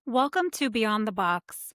Welcome to Beyond the Box.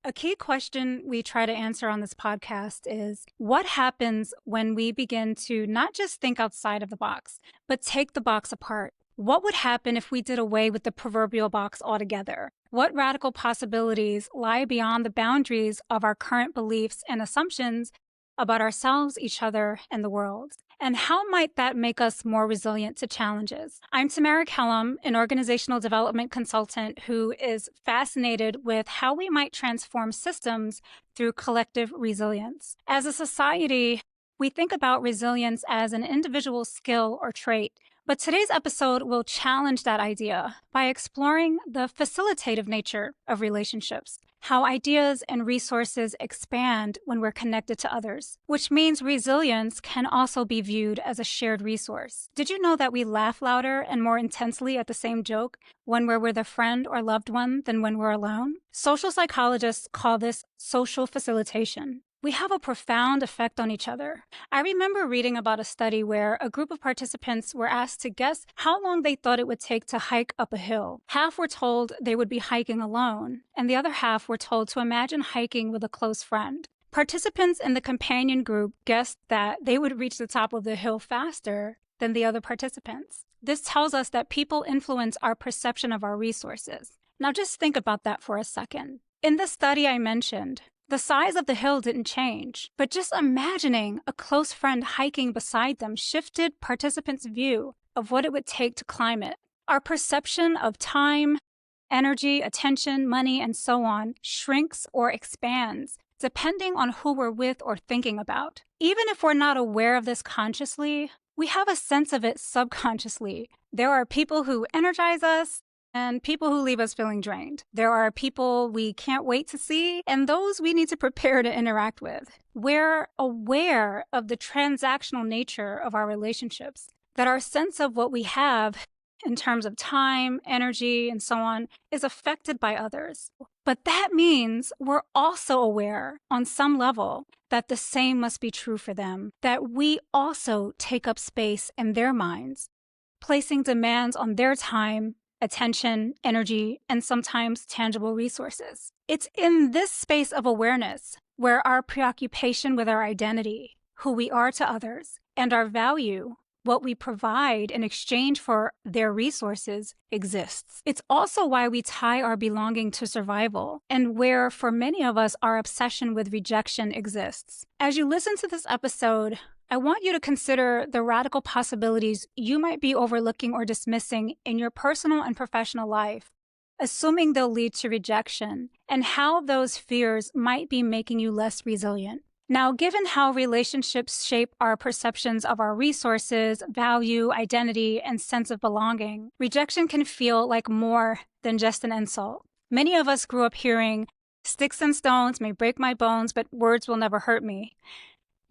A key question we try to answer on this podcast is what happens when we begin to not just think outside of the box, but take the box apart? What would happen if we did away with the proverbial box altogether? What radical possibilities lie beyond the boundaries of our current beliefs and assumptions about ourselves, each other, and the world? And how might that make us more resilient to challenges? I'm Tamara Kellam, an organizational development consultant who is fascinated with how we might transform systems through collective resilience. As a society, we think about resilience as an individual skill or trait, but today's episode will challenge that idea by exploring the facilitative nature of relationships, how ideas and resources expand when we're connected to others, which means resilience can also be viewed as a shared resource. Did you know that we laugh louder and more intensely at the same joke when we're with a friend or loved one than when we're alone? Social psychologists call this social facilitation. We have a profound effect on each other. I remember reading about a study where a group of participants were asked to guess how long they thought it would take to hike up a hill. Half were told they would be hiking alone, and the other half were told to imagine hiking with a close friend. Participants in the companion group guessed that they would reach the top of the hill faster than the other participants. This tells us that people influence our perception of our resources. Now just think about that for a second. In the study I mentioned, the size of the hill didn't change, but just imagining a close friend hiking beside them shifted participants' view of what it would take to climb it. Our perception of time, energy, attention, money, and so on shrinks or expands depending on who we're with or thinking about. Even if we're not aware of this consciously, we have a sense of it subconsciously. There are people who energize us, and people who leave us feeling drained. There are people we can't wait to see, and those we need to prepare to interact with. We're aware of the transactional nature of our relationships, that our sense of what we have in terms of time, energy, and so on is affected by others. But that means we're also aware on some level that the same must be true for them, that we also take up space in their minds, placing demands on their time, attention, energy, and sometimes tangible resources. It's in this space of awareness where our preoccupation with our identity, who we are to others, and our value, what we provide in exchange for their resources, exists. It's also why we tie our belonging to survival, and where, for many of us, our obsession with rejection exists. As you listen to this episode, I want you to consider the radical possibilities you might be overlooking or dismissing in your personal and professional life, assuming they'll lead to rejection, and how those fears might be making you less resilient. Now, given how relationships shape our perceptions of our resources, value, identity, and sense of belonging, rejection can feel like more than just an insult. Many of us grew up hearing, "Sticks and stones may break my bones, but words will never hurt me."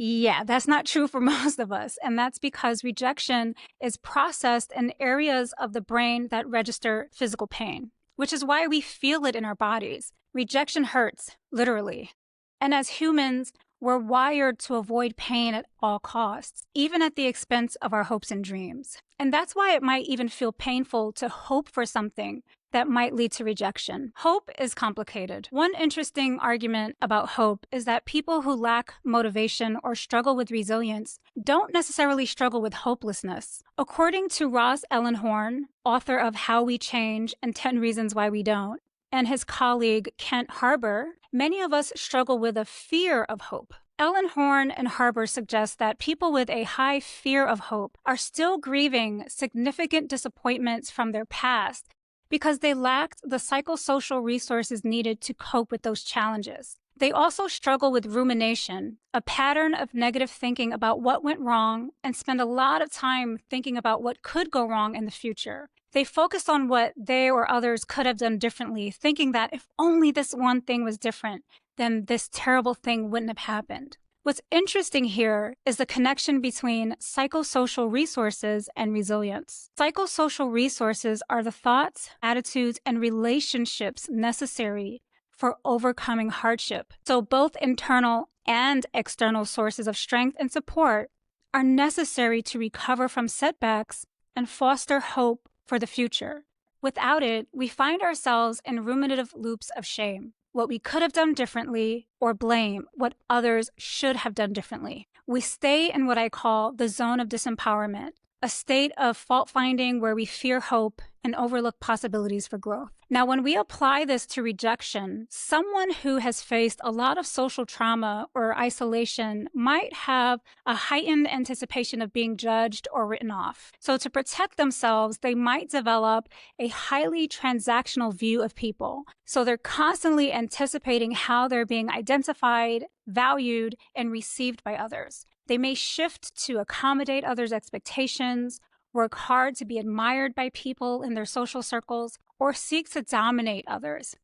Yeah, that's not true for most of us, and that's because rejection is processed in areas of the brain that register physical pain, which is why we feel it in our bodies. Rejection hurts, literally. And as humans, we're wired to avoid pain at all costs, even at the expense of our hopes and dreams. And that's why it might even feel painful to hope for something that might lead to rejection. Hope is complicated. One interesting argument about hope is that people who lack motivation or struggle with resilience don't necessarily struggle with hopelessness. According to Ross Ellenhorn, author of How We Change and 10 Reasons Why We Don't, and his colleague Kent Harbour, many of us struggle with a fear of hope. Ellenhorn and Harbour suggest that people with a high fear of hope are still grieving significant disappointments from their past because they lacked the psychosocial resources needed to cope with those challenges. They also struggle with rumination, a pattern of negative thinking about what went wrong, and spend a lot of time thinking about what could go wrong in the future. They focus on what they or others could have done differently, thinking that if only this one thing was different, then this terrible thing wouldn't have happened. What's interesting here is the connection between psychosocial resources and resilience. Psychosocial resources are the thoughts, attitudes, and relationships necessary for overcoming hardship. So both internal and external sources of strength and support are necessary to recover from setbacks and foster hope for the future. Without it, we find ourselves in ruminative loops of shame, what we could have done differently, or blame what others should have done differently. We stay in what I call the zone of disempowerment, a state of fault-finding where we fear hope and overlook possibilities for growth. Now, when we apply this to rejection, someone who has faced a lot of social trauma or isolation might have a heightened anticipation of being judged or written off. So to protect themselves, they might develop a highly transactional view of people. So they're constantly anticipating how they're being identified, valued, and received by others. They may shift to accommodate others' expectations, work hard to be admired by people in their social circles, or seek to dominate others.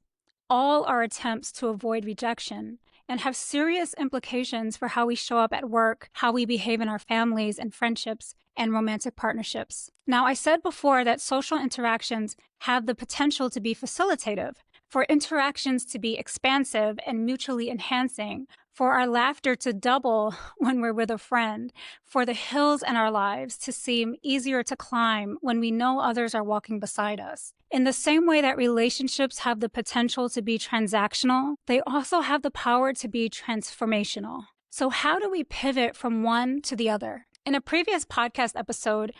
All are attempts to avoid rejection and have serious implications for how we show up at work, how we behave in our families and friendships, and romantic partnerships. Now, I said before that social interactions have the potential to be facilitative, for interactions to be expansive and mutually enhancing, for our laughter to double when we're with a friend, for the hills in our lives to seem easier to climb when we know others are walking beside us. In the same way that relationships have the potential to be transactional, they also have the power to be transformational. So how do we pivot from one to the other? In a previous podcast episode,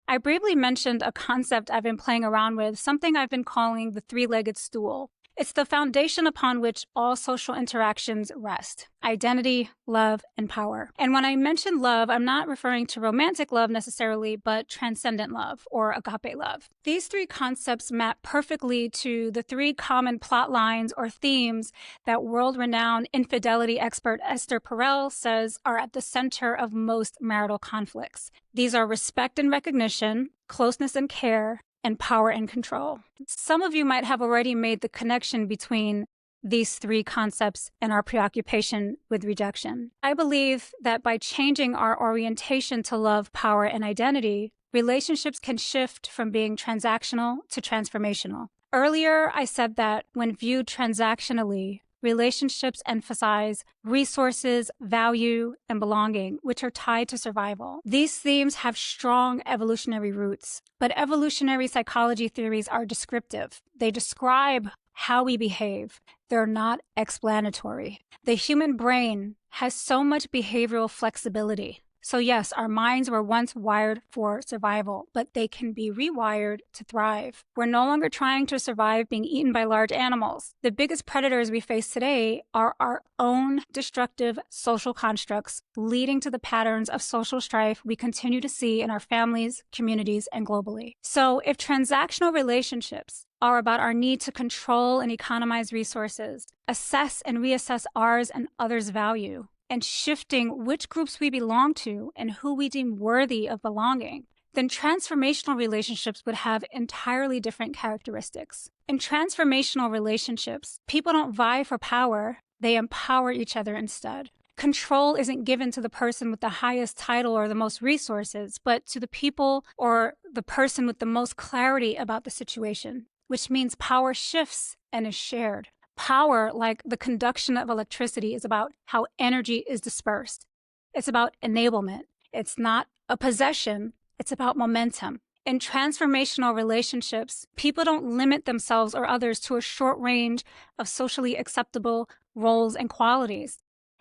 I briefly mentioned a concept I've been playing around with, something I've been calling the three-legged stool. It's the foundation upon which all social interactions rest: identity, love, and power. And when I mention love, I'm not referring to romantic love necessarily, but transcendent love or agape love. These three concepts map perfectly to the three common plot lines or themes that world-renowned infidelity expert Esther Perel says are at the center of most marital conflicts. These are respect and recognition, closeness and care, and power and control. Some of you might have already made the connection between these three concepts and our preoccupation with rejection. I believe that by changing our orientation to love, power, and identity, relationships can shift from being transactional to transformational. Earlier, I said that when viewed transactionally, relationships emphasize resources, value, and belonging, which are tied to survival. These themes have strong evolutionary roots, but evolutionary psychology theories are descriptive. They describe how we behave. They're not explanatory. The human brain has so much behavioral flexibility. So yes, our minds were once wired for survival, but they can be rewired to thrive. We're no longer trying to survive being eaten by large animals. The biggest predators we face today are our own destructive social constructs, leading to the patterns of social strife we continue to see in our families, communities, and globally. So if transactional relationships are about our need to control and economize resources, assess and reassess ours and others' value, and shifting which groups we belong to and who we deem worthy of belonging, then transformational relationships would have entirely different characteristics. In transformational relationships, people don't vie for power, they empower each other instead. Control isn't given to the person with the highest title or the most resources, but to the people or the person with the most clarity about the situation, which means power shifts and is shared. Power, like the conduction of electricity, is about how energy is dispersed. It's about enablement. It's not a possession. It's about momentum. In transformational relationships, people don't limit themselves or others to a short range of socially acceptable roles and qualities.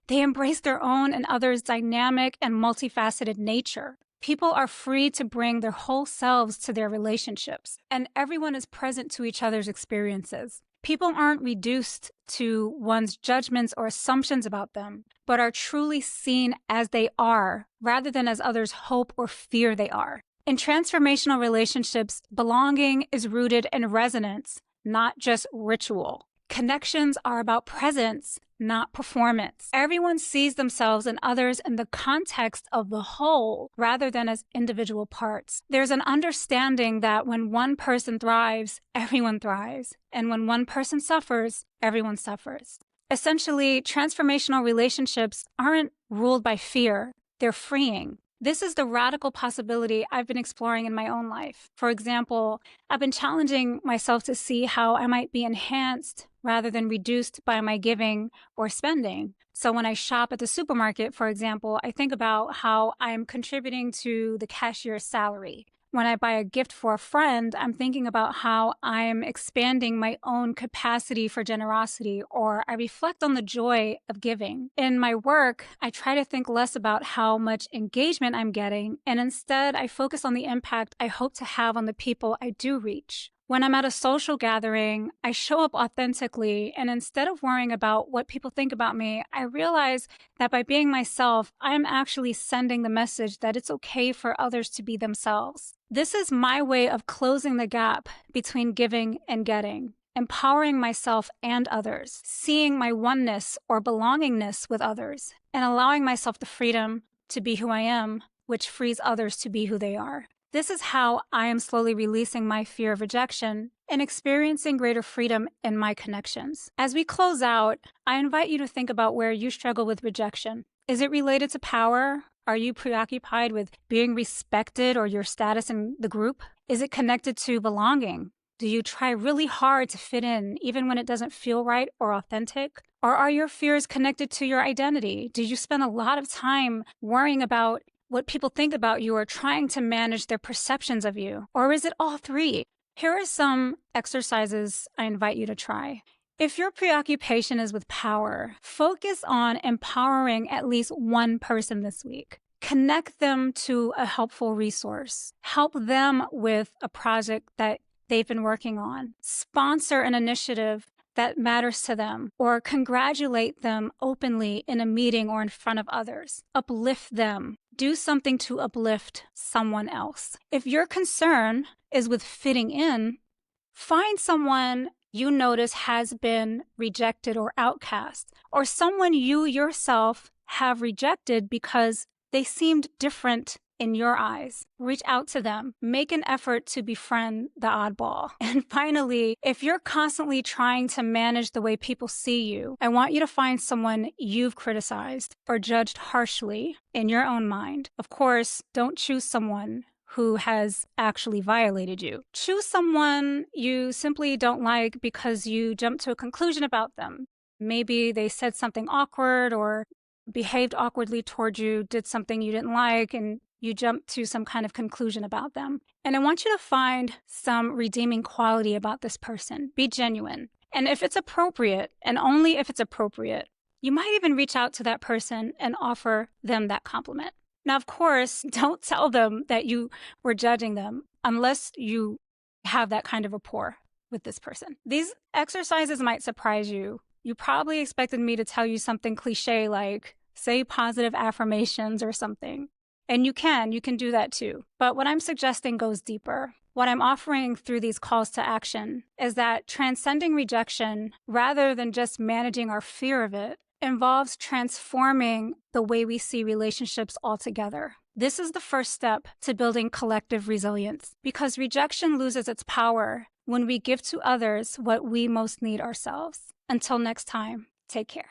They embrace their own and others' dynamic and multifaceted nature. People are free to bring their whole selves to their relationships, and everyone is present to each other's experiences. People aren't reduced to one's judgments or assumptions about them, but are truly seen as they are, rather than as others hope or fear they are. In transformational relationships, belonging is rooted in resonance, not just ritual. Connections are about presence, not performance. Everyone sees themselves and others in the context of the whole rather than as individual parts. There's an understanding that when one person thrives, everyone thrives. And when one person suffers, everyone suffers. Essentially, transformational relationships aren't ruled by fear. They're freeing. This is the radical possibility I've been exploring in my own life. For example, I've been challenging myself to see how I might be enhanced rather than reduced by my giving or spending. So when I shop at the supermarket, for example, I think about how I'm contributing to the cashier's salary. When I buy a gift for a friend, I'm thinking about how I'm expanding my own capacity for generosity, or I reflect on the joy of giving. In my work, I try to think less about how much engagement I'm getting, and instead I focus on the impact I hope to have on the people I do reach. When I'm at a social gathering, I show up authentically, and instead of worrying about what people think about me, I realize that by being myself, I'm actually sending the message that it's okay for others to be themselves. This is my way of closing the gap between giving and getting, empowering myself and others, seeing my oneness or belongingness with others, and allowing myself the freedom to be who I am, which frees others to be who they are. This is how I am slowly releasing my fear of rejection and experiencing greater freedom in my connections. As we close out, I invite you to think about where you struggle with rejection. Is it related to power? Are you preoccupied with being respected or your status in the group? Is it connected to belonging? Do you try really hard to fit in, even when it doesn't feel right or authentic? Or are your fears connected to your identity? Do you spend a lot of time worrying about what people think about you or trying to manage their perceptions of you? Or is it all three? Here are some exercises I invite you to try. If your preoccupation is with power, focus on empowering at least one person this week. Connect them to a helpful resource. Help them with a project that they've been working on. Sponsor an initiative that matters to them, or congratulate them openly in a meeting or in front of others. Uplift them. Do something to uplift someone else. If your concern is with fitting in, find someone you notice has been rejected or outcast, or someone you yourself have rejected because they seemed different in your eyes. Reach out to them. Make an effort to befriend the oddball. And finally, if you're constantly trying to manage the way people see you, I want you to find someone you've criticized or judged harshly in your own mind. Of course, don't choose someone who has actually violated you. Choose someone you simply don't like because you jumped to a conclusion about them. Maybe they said something awkward or behaved awkwardly toward you, did something you didn't like, and you jump to some kind of conclusion about them. And I want you to find some redeeming quality about this person. Be genuine. And if it's appropriate, and only if it's appropriate, you might even reach out to that person and offer them that compliment. Now, of course, don't tell them that you were judging them unless you have that kind of rapport with this person. These exercises might surprise you. You probably expected me to tell you something cliche like, say positive affirmations or something. And you can do that too. But what I'm suggesting goes deeper. What I'm offering through these calls to action is that transcending rejection, rather than just managing our fear of it, involves transforming the way we see relationships altogether. This is the first step to building collective resilience, because rejection loses its power when we give to others what we most need ourselves. Until next time, take care.